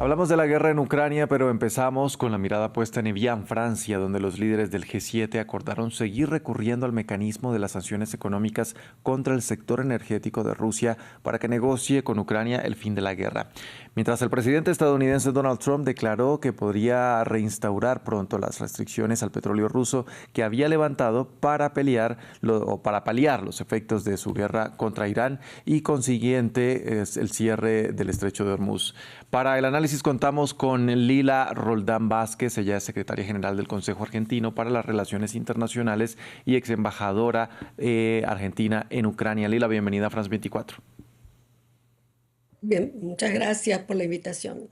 Hablamos de la guerra en Ucrania, pero empezamos con la mirada puesta en Evian, Francia, donde los líderes del G7 acordaron seguir recurriendo al mecanismo de las sanciones económicas contra el sector energético de Rusia para que negocie con Ucrania el fin de la guerra. Mientras el presidente estadounidense Donald Trump declaró que podría reinstaurar pronto las restricciones al petróleo ruso que había levantado para paliar los efectos de su guerra contra Irán y consiguiente es el cierre del estrecho de Hormuz. Para el análisis contamos con Lila Roldán Vázquez, ella es secretaria general del Consejo Argentino para las Relaciones Internacionales y ex embajadora argentina en Ucrania. Lila, bienvenida a France 24. Bien, muchas gracias por la invitación.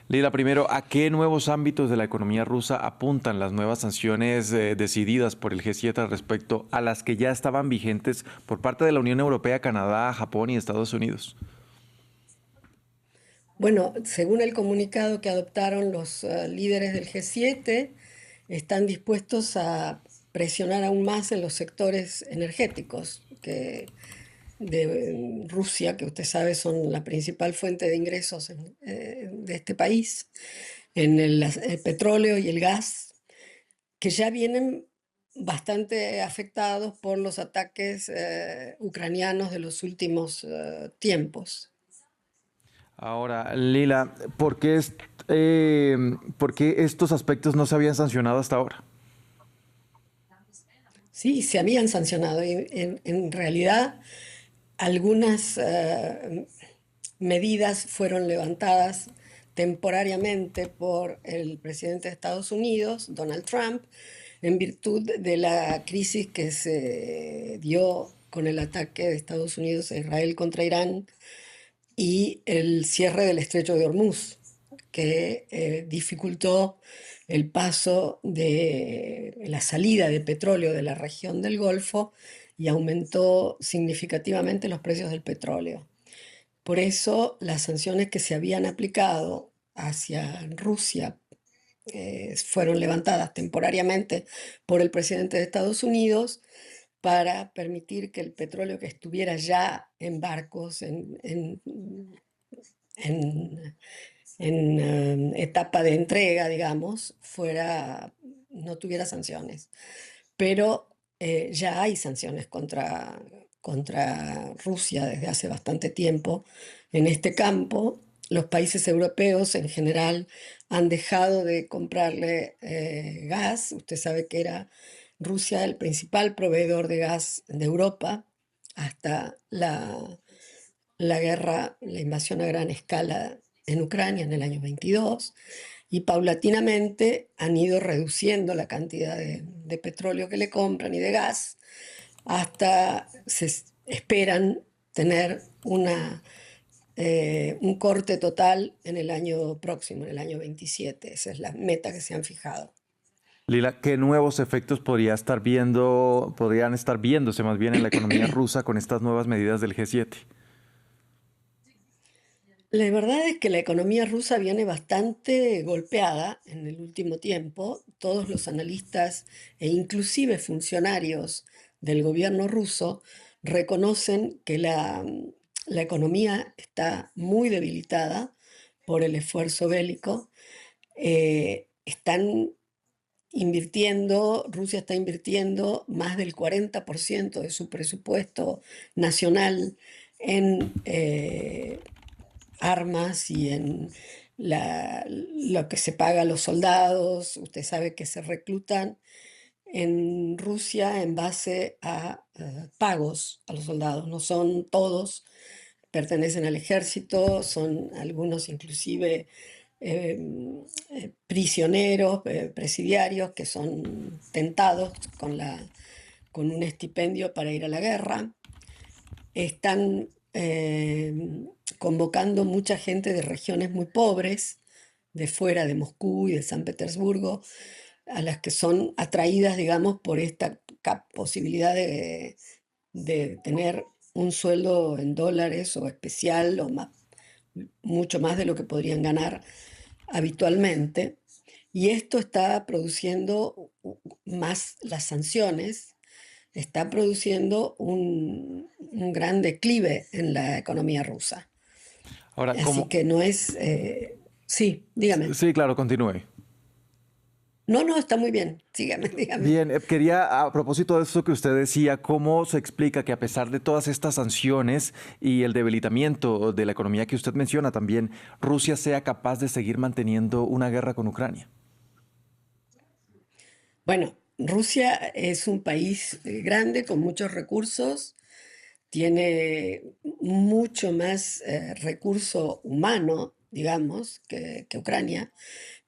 Lila, primero, ¿a qué nuevos ámbitos de la economía rusa apuntan las nuevas sanciones decididas por el G7 respecto a las que ya estaban vigentes por parte de la Unión Europea, Canadá, Japón y Estados Unidos? Bueno, según el comunicado que adoptaron los líderes del G7, están dispuestos a presionar aún más en los sectores energéticos de Rusia, que usted sabe son la principal fuente de ingresos de este país, en el petróleo y el gas, que ya vienen bastante afectados por los ataques ucranianos de los últimos tiempos. Ahora, Lila, ¿por qué estos aspectos no se habían sancionado hasta ahora? Sí, se habían sancionado y en realidad algunas medidas fueron levantadas temporariamente por el presidente de Estados Unidos, Donald Trump, en virtud de la crisis que se dio con el ataque de Estados Unidos a Israel contra Irán y el cierre del estrecho de Hormuz, que dificultó el paso de la salida de petróleo de la región del Golfo y aumentó significativamente los precios del petróleo. Por eso las sanciones que se habían aplicado hacia Rusia fueron levantadas temporariamente por el presidente de Estados Unidos para permitir que el petróleo que estuviera ya en barcos, en etapa de entrega, digamos, no tuviera sanciones. Pero ya hay sanciones contra Rusia desde hace bastante tiempo en este campo. Los países europeos en general han dejado de comprarle gas. Usted sabe que era Rusia el principal proveedor de gas de Europa hasta la guerra, la invasión a gran escala en Ucrania en el año 22, y paulatinamente han ido reduciendo la cantidad de petróleo que le compran y de gas hasta esperan tener un corte total en el año próximo, en el año 27. Esa es la meta que se han fijado. Lila, ¿qué nuevos efectos podrían estar viéndose más bien en la economía rusa con estas nuevas medidas del G7? La verdad es que la economía rusa viene bastante golpeada en el último tiempo. Todos los analistas e inclusive funcionarios del gobierno ruso reconocen que la economía está muy debilitada por el esfuerzo bélico. Están invirtiendo, Rusia está invirtiendo más del 40% de su presupuesto nacional en armas y en lo que se paga a los soldados. Usted sabe que se reclutan en Rusia en base a pagos a los soldados. No son todos, pertenecen al ejército, son algunos inclusive eh, prisioneros, presidiarios que son tentados con un estipendio para ir a la guerra. Están convocando mucha gente de regiones muy pobres, de fuera de Moscú y de San Petersburgo, a las que son atraídas, digamos, por esta posibilidad de tener un sueldo en dólares o especial o más, mucho más de lo que podrían ganar habitualmente. Y esto está produciendo más las sanciones, está produciendo un gran declive en la economía rusa. Ahora, Así ¿cómo, que no es Sí, dígame. Sí, claro, continúe. No, no, está muy bien. Sígame, dígame. Bien, quería, a propósito de eso que usted decía, ¿cómo se explica que a pesar de todas estas sanciones y el debilitamiento de la economía que usted menciona también, Rusia sea capaz de seguir manteniendo una guerra con Ucrania? Bueno, Rusia es un país grande con muchos recursos, tiene mucho más recurso humano, digamos, que Ucrania,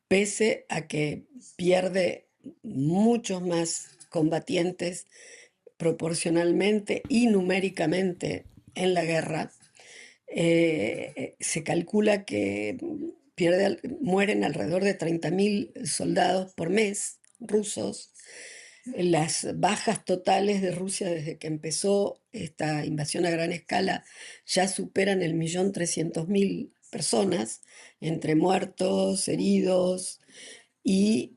pese a que pierde muchos más combatientes proporcionalmente y numéricamente en la guerra. Se calcula que mueren alrededor de 30.000 soldados por mes rusos. Las bajas totales de Rusia desde que empezó esta invasión a gran escala ya superan el 1.300.000 personas, entre muertos, heridos, y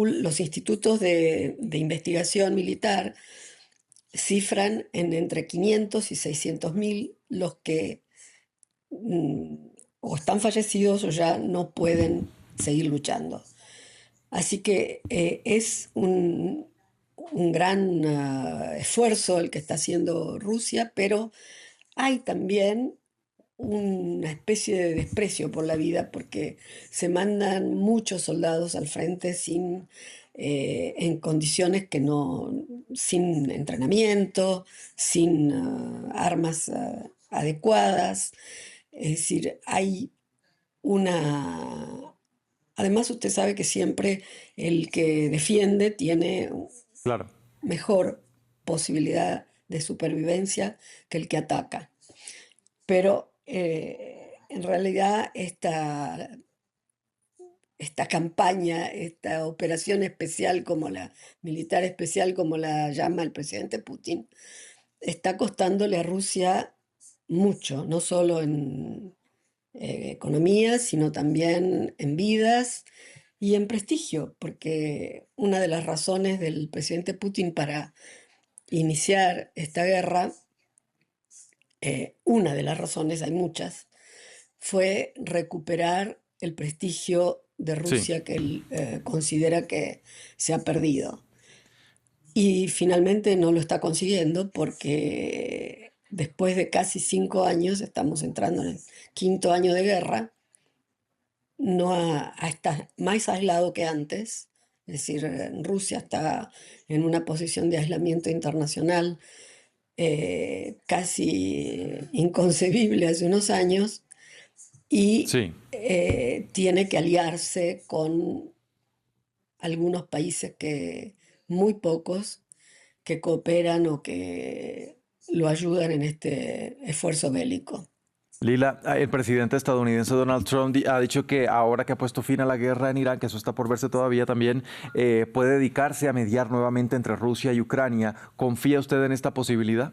los institutos de investigación militar cifran en entre 500 y 600.000 los que mm, o están fallecidos o ya no pueden seguir luchando. Así que es un gran esfuerzo el que está haciendo Rusia, pero hay también una especie de desprecio por la vida porque se mandan muchos soldados al frente en condiciones que no, sin entrenamiento, sin armas adecuadas. Es decir, hay una... Además, usted sabe que siempre el que defiende tiene Claro. mejor posibilidad de supervivencia que el que ataca. Pero en realidad esta campaña, esta operación especial como la militar especial como la llama el presidente Putin, está costándole a Rusia mucho, no solo en economía, sino también en vidas y en prestigio, porque una de las razones del presidente Putin para iniciar esta guerra, una de las razones, hay muchas, fue recuperar el prestigio de Sí. Rusia que él considera que se ha perdido. Y finalmente no lo está consiguiendo porque después de casi 5 años, estamos entrando en el quinto año de guerra, no está más aislado que antes. Es decir, Rusia está en una posición de aislamiento internacional casi inconcebible hace unos años y Sí. tiene que aliarse con algunos países muy pocos, que cooperan o que lo ayudan en este esfuerzo bélico. Lila, el presidente estadounidense Donald Trump ha dicho que ahora que ha puesto fin a la guerra en Irán, que eso está por verse todavía también, puede dedicarse a mediar nuevamente entre Rusia y Ucrania. ¿Confía usted en esta posibilidad?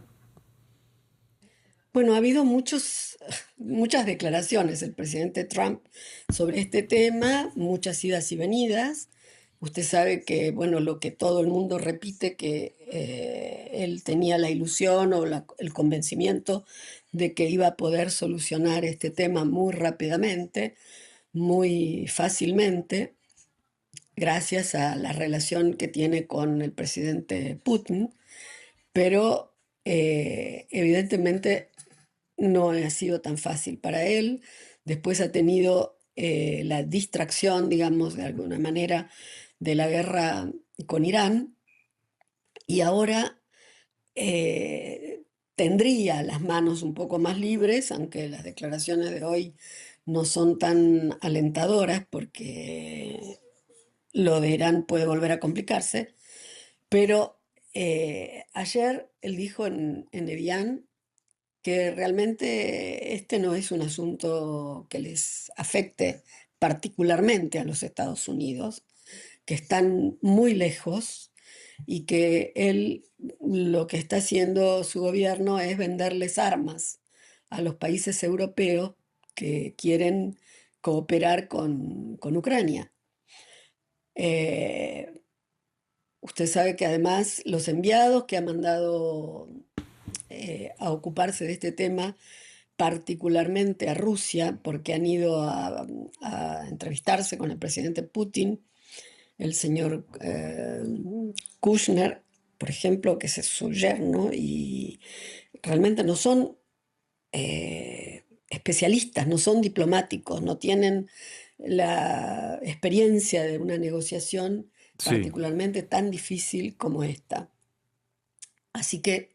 Bueno, ha habido muchas declaraciones del presidente Trump sobre este tema, muchas idas y venidas. Usted sabe que, bueno, lo que todo el mundo repite, que él tenía la ilusión o el convencimiento de que iba a poder solucionar este tema muy rápidamente, muy fácilmente, gracias a la relación que tiene con el presidente Putin, pero evidentemente no ha sido tan fácil para él. Después ha tenido la distracción, digamos, de alguna manera, de la guerra con Irán y ahora eh, tendría las manos un poco más libres, aunque las declaraciones de hoy no son tan alentadoras porque lo de Irán puede volver a complicarse, pero ayer él dijo en Evian que realmente este no es un asunto que les afecte particularmente a los Estados Unidos, que están muy lejos y que él lo que está haciendo su gobierno es venderles armas a los países europeos que quieren cooperar con Ucrania. Eh, Usted sabe que además los enviados que ha mandado a ocuparse de este tema particularmente a Rusia, porque han ido a entrevistarse con el presidente Putin, el señor Kushner, por ejemplo, que es su yerno, y realmente no son especialistas, no son diplomáticos, no tienen la experiencia de una negociación Sí, particularmente tan difícil como esta. Así que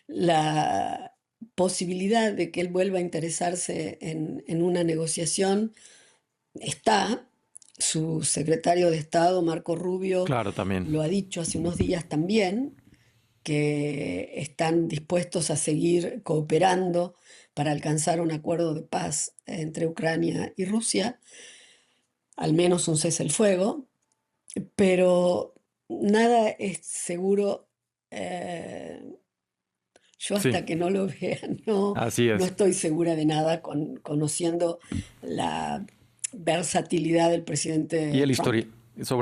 la posibilidad de que él vuelva a interesarse en una negociación está. Su secretario de Estado, Marco Rubio, claro, también. lo ha dicho hace unos días también, que están dispuestos a seguir cooperando para alcanzar un acuerdo de paz entre Ucrania y Rusia, al menos un cese el fuego, pero nada es seguro. Yo Sí, hasta que no lo vea, no, así no es. estoy segura de nada conociendo la versatilidad del Y presidente Trump.